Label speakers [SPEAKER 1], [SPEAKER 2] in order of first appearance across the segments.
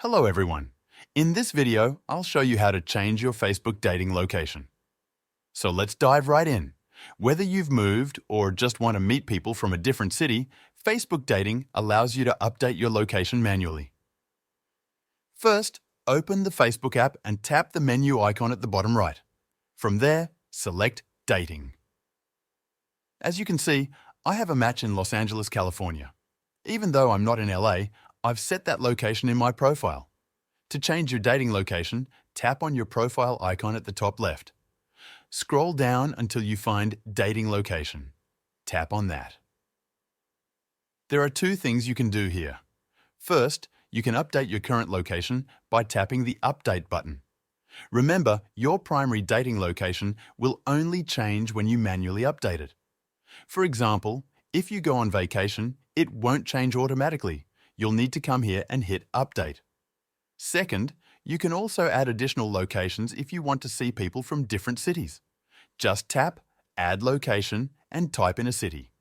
[SPEAKER 1] Hello everyone. In this video, I'll show you how to change your Facebook dating location. So let's dive right in. Whether you've moved or just want to meet people from a different city, Facebook dating allows you to update your location manually. First, open the Facebook app and tap the menu icon at the bottom right. From there, select Dating. As you can see, I have a match in Los Angeles, California. Even though I'm not in LA, I've set that location in my profile. To change your dating location, tap on your profile icon at the top left. Scroll down until you find Dating Location. Tap on that. There are two things you can do here. First, you can update your current location by tapping the Update button. Remember, your primary dating location will only change when you manually update it. For example, if you go on vacation, it won't change automatically. You'll need to come here and hit Update. Second, you can also add additional locations if you want to see people from different cities. Just tap Add Location and type in a city.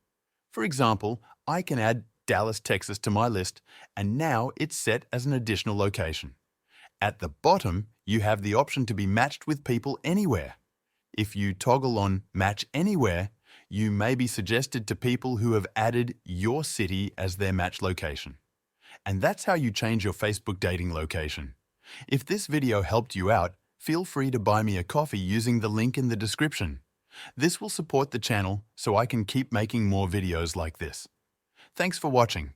[SPEAKER 1] For example, I can add Dallas, Texas to my list, and now it's set as an additional location. At the bottom, you have the option to be matched with people anywhere. If you toggle on Match Anywhere, you may be suggested to people who have added your city as their match location. And that's how you change your Facebook dating location. If this video helped you out, feel free to buy me a coffee using the link in the description. This will support the channel so I can keep making more videos like this. Thanks for watching.